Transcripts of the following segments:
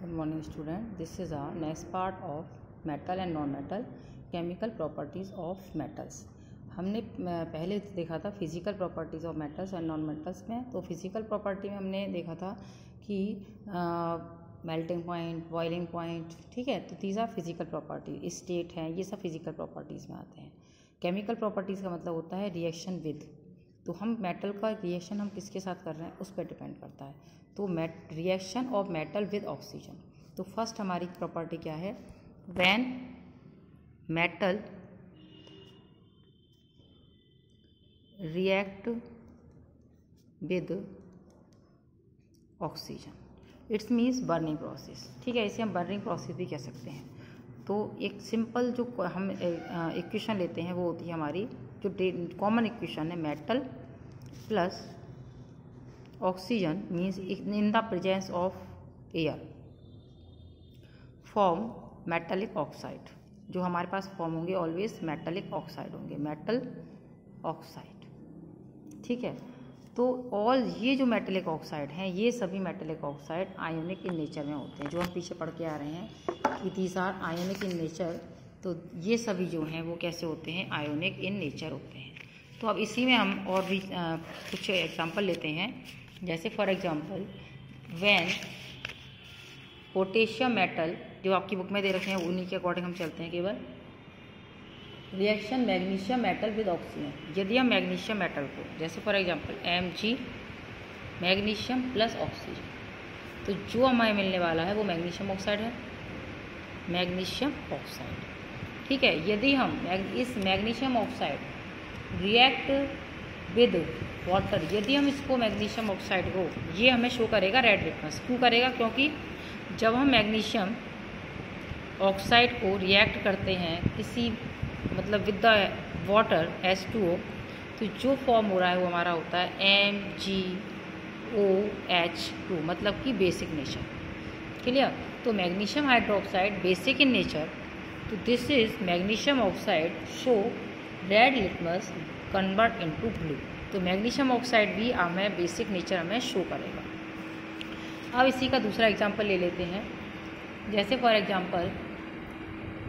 Good morning student. This is our next part of metal and non-metal chemical properties of metals. हमने पहले देखा था physical properties of metals and non metals में। तो physical property में हमने देखा था कि मेल्टिंग पॉइंट, बॉइलिंग पॉइंट, ठीक है। तो these are physical property, state हैं, ये सब फिजिकल प्रॉपर्टीज़ में आते हैं। केमिकल प्रॉपर्टीज़ का मतलब होता है रिएक्शन विद। तो हम मेटल का रिएक्शन हम किसके साथ कर रहे हैं उस पर डिपेंड करता है। तो reaction of metal with oxygen. तो फर्स्ट हमारी प्रॉपर्टी क्या है, when metal react with oxygen, it's means burning process, ठीक है। इसे हम बर्निंग प्रोसेस भी कह सकते हैं। तो एक सिंपल जो हम इक्वेशन लेते हैं वो होती है हमारी जो कॉमन इक्वेशन है, metal plus oxygen means in the presence of air form metallic oxide. जो हमारे पास फॉर्म होंगे ऑलवेज मेटालिक ऑक्साइड होंगे, मेटल ऑक्साइड, ठीक है। तो ऑल ये जो मेटालिक ऑक्साइड हैं, ये सभी metallic oxide ionic in nature में होते हैं। जो हम पीछे पढ़ के आ रहे हैं कि these are ionic in nature. तो ये सभी जो हैं वो कैसे होते हैं, आयोनिक इन नेचर होते हैं। तो अब इसी में हम और भी कुछ एग्जांपल लेते हैं। जैसे for example when potassium metal, जो आपकी बुक में दे रखे हैं उन्हीं के अकॉर्डिंग हम चलते हैं केवल। Reaction magnesium metal with oxygen, यदि हम मैग्नीशियम मेटल को, जैसे for example Mg magnesium plus oxygen, तो जो हमें मिलने वाला है वो मैग्नीशियम ऑक्साइड है, मैग्नीशियम ऑक्साइड, ठीक है। यदि हम इस magnesium oxide react with water, यदि हम इसको मैग्नीशियम ऑक्साइड को, ये हमें शो करेगा रेड लिटमस। क्यों करेगा, क्योंकि जब हम मैग्नीशियम ऑक्साइड को रिएक्ट करते हैं किसी मतलब विद द वाटर H2O, तो जो फॉर्म हो रहा है वो हमारा होता है MgOH2, मतलब कि बेसिक नेचर, क्लियर। तो magnesium hydroxide basic in nature, तो this is magnesium oxide show red litmus convert into blue. तो मैग्नीशियम ऑक्साइड भी हमें बेसिक नेचर हमें शो करेगा। अब इसी का दूसरा एग्जांपल ले लेते हैं। जैसे फॉर एग्जांपल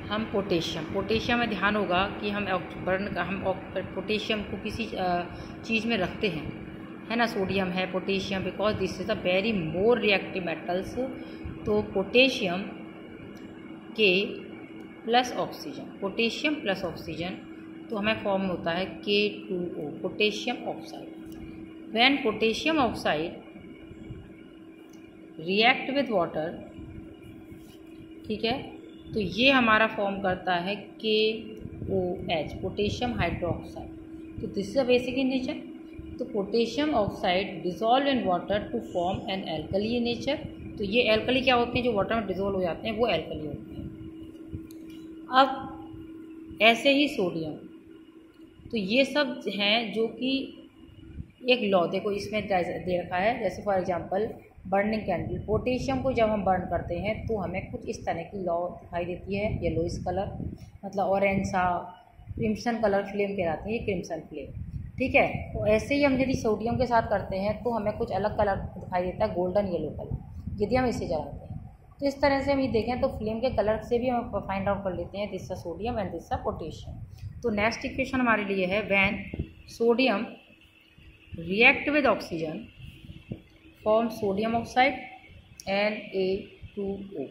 हम पोटेशियम में ध्यान होगा कि हम पोटेशियम को किसी चीज़ में रखते हैं, है ना। सोडियम है, potassium, because this is a very more reactive metals. तो पोटेशियम के plus oxygen, potassium plus oxygen, तो हमें फॉर्म होता है K2O, potassium oxide. When potassium oxide react with water, ठीक है, तो ये हमारा फॉर्म करता है KOH, पोटेशियम हाइड्रोक्साइड। तो this is a basic in nature. तो potassium oxide dissolve in water to form an alkali in nature. तो ये एल्कली क्या होते हैं, जो वाटर में डिजोल्व हो जाते हैं वो एल्कली होते हैं। अब ऐसे ही सोडियम, तो ये सब हैं जो कि एक लॉ, देखो इसमें दे रखा है। जैसे for example burning candle, potassium को जब हम बर्न करते हैं तो हमें कुछ इस तरह की लॉ दिखाई देती है। येलोइश कलर, मतलब ऑरेंज सा क्रिम्सन कलर फ्लेम कहलाती है, ये क्रिम्सन फ्लेम, ठीक है। तो ऐसे ही हम यदि सोडियम के साथ करते हैं तो हमें कुछ अलग कलर दिखाई देता है, गोल्डन येलो कलर, यदि हम इसे जलाते हैं। तो इस तरह से हम ये देखें तो फ्लेम के कलर से भी हम फाइंड आउट कर लेते हैं this is sodium and this is potassium. तो नेक्स्ट इक्वेशन हमारे लिए है when sodium react with oxygen form sodium oxide Na2O।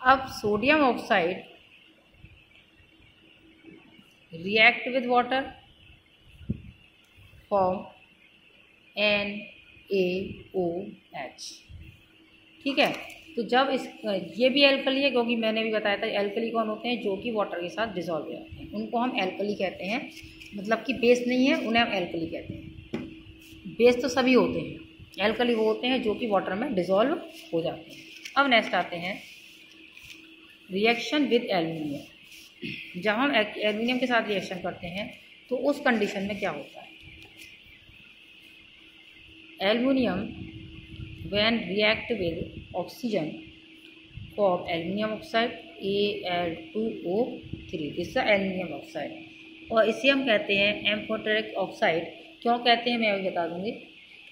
अब sodium oxide react with water form NaOH, ठीक है। तो जब ये भी एल्कली है, क्योंकि मैंने भी बताया था एल्कली कौन होते हैं, जो कि वाटर के साथ डिजॉल्व हो जाते हैं, उनको हम एल्कली कहते हैं। मतलब कि बेस नहीं है, उन्हें हम एल्कली कहते हैं। बेस तो सभी होते हैं, एल्कली वो होते हैं जो कि वाटर में डिजॉल्व हो जाते हैं। अब नेक्स्ट आते हैं रिएक्शन विद एल्यूमिनियम। जब हम एल्यूमिनियम के साथ रिएक्शन करते हैं तो उस कंडीशन में क्या होता है, aluminium when react with oxygen form aluminium oxide Al2O3, this aluminium oxide. और इसे हम कहते हैं एम्फोटेरिक ऑक्साइड। क्यों कहते हैं मैं अभी बता दूंगी।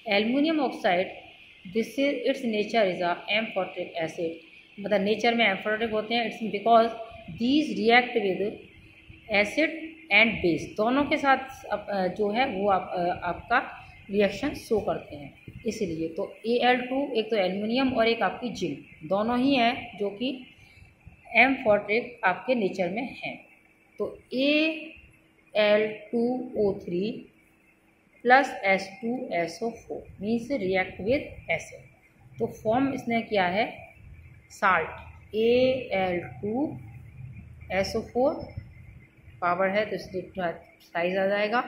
Aluminium oxide this is it's nature is a amphoteric acid, मतलब नेचर में एम्फोटेरिक होते हैं। It's because these react with acid and base, दोनों के साथ जो है वो आपका रिएक्शन शो करते हैं, इसीलिए। तो Al2 एक तो एल्युमिनियम और एक आपकी जिंक, दोनों ही हैं जो कि एम्फोटेरिक आपके नेचर में हैं। तो Al2O3 plus H2SO4 means react with acid, तो फॉर्म इसने किया है साल्ट। Al2SO4 पावर है तो इसलिए साइज आ जाएगा,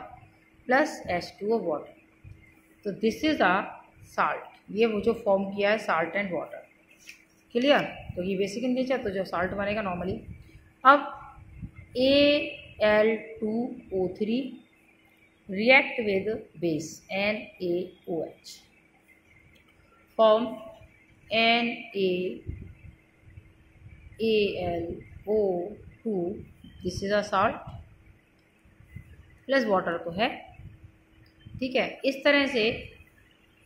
प्लस H2O वाटर, तो दिस इज अ साल्ट। ये वो जो फॉर्म किया है साल्ट एंड वाटर, क्लियर। तो ये बेसिक इन नेचर, तो जो साल्ट बनेगा नॉर्मली। अब Al2O3 react with base NaOH, form NaAlO2, this is a salt plus water तो है, ठीक है। इस तरह से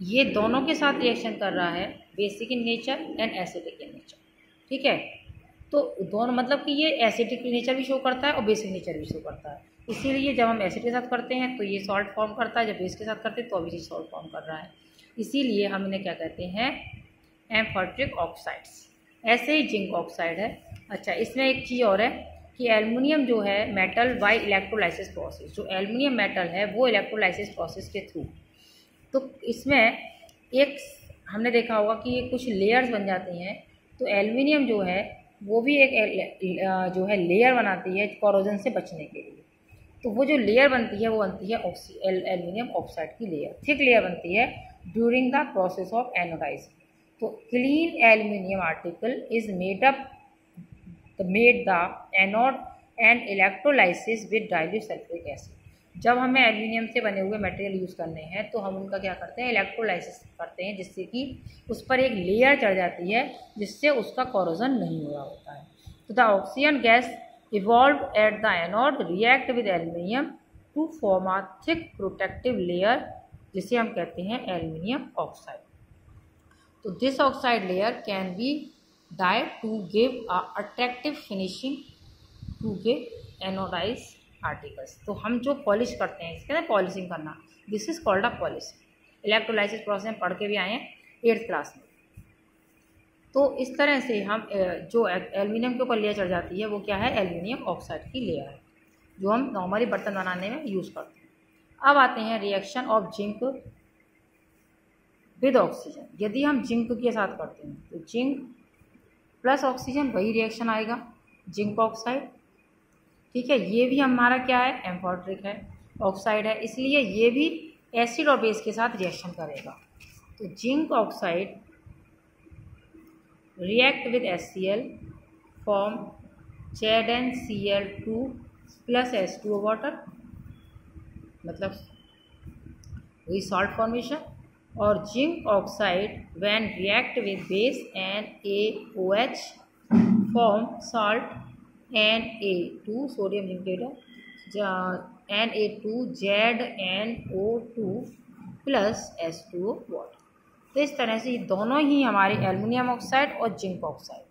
ये दोनों के साथ रिएक्शन कर रहा है, basic in nature and acidic in nature, ठीक है। तो दोनों मतलब कि ये एसिडिक नेचर भी शो करता है और बेसिक नेचर भी शो करता है, इसीलिए जब हम एसिड के साथ करते हैं तो ये सॉल्ट फॉर्म करता है, जब बेस के साथ करते हैं तो अभी ये सॉल्ट फॉर्म कर रहा है, इसीलिए हम इन्हें क्या कहते हैं, एम्फोटेरिक ऑक्साइड्स। ऐसे ही जिंक ऑक्साइड है। अच्छा, इसमें एक चीज़ और है कि एल्युमिनियम जो है मेटल बाय इलेक्ट्रोलाइसिस प्रोसेस, जो एल्युमिनियम मेटल है वो इलेक्ट्रोलाइसिस प्रोसेस के थ्रू, तो इसमें एक हमने देखा होगा कि ये कुछ लेयर्स बन जाती हैं, तो एल्युमिनियम जो है वो भी एक जो है लेयर बनाती है कोरोजन से बचने के लिए। तो वो जो लेयर बनती है वो बनती है एल्युमिनियम ऑक्साइड की लेयर, थिक लेयर बनती है during the process of anodizing. तो clean aluminium article is made the anode and electrolysis with dilute sulphuric acid. जब हमें एल्युमिनियम से बने हुए मटेरियल यूज़ करने हैं तो हम उनका क्या करते हैं, इलेक्ट्रोलाइसिस करते हैं, जिससे कि उस पर एक लेयर चढ़ जाती है जिससे उसका कोरोजन नहीं हो रहा होता है। तो the oxygen gas evolved at the anode react with aluminium to form a thick protective layer, जिसे हम कहते हैं एल्युमिनियम ऑक्साइड। तो this oxide layer can be dyed to give a attractive finishing to give anodized articles. तो हम जो polish करते हैं इसके अंदर पॉलिशिंग करना, this is called a polishing. Electrolysis process में पढ़ के भी आए हैं 8th क्लास में। तो इस तरह से हम जो एल्युमिनियम के ऊपर लेयर चढ़ जाती है वो क्या है, एल्युमिनियम ऑक्साइड की लेयर है, जो हम नॉर्मली बर्तन बनाने में यूज़ करते हैं। अब आते हैं reaction of zinc with oxygen. यदि हम जिंक के साथ करते हैं तो जिंक प्लस ऑक्सीजन वही रिएक्शन आएगा, जिंक ऑक्साइड, ठीक है। ये भी हमारा क्या है, एम्फोटेरिक है, ऑक्साइड है, इसलिए ये भी एसिड और बेस के साथ रिएक्शन करेगा। तो zinc oxide react with HCl form ZnCl2 plus H2O water, मतलब वही सॉल्ट फॉर्मेशन। और zinc oxide when react with base NaOH form salt Na2 sodium zincate Na2ZnO2 plus H2O water. तो इस तरह से ये दोनों ही हमारे एल्युमिनियम ऑक्साइड और जिंक ऑक्साइड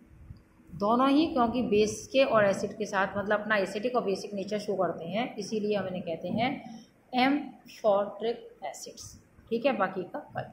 दोनों ही, क्योंकि बेस के और एसिड के साथ मतलब अपना एसिडिक और बेसिक नेचर शो करते हैं, इसीलिए हम इन्हें कहते हैं एम्फोटेरिक एसिड्स, ठीक है। बाकी का कल।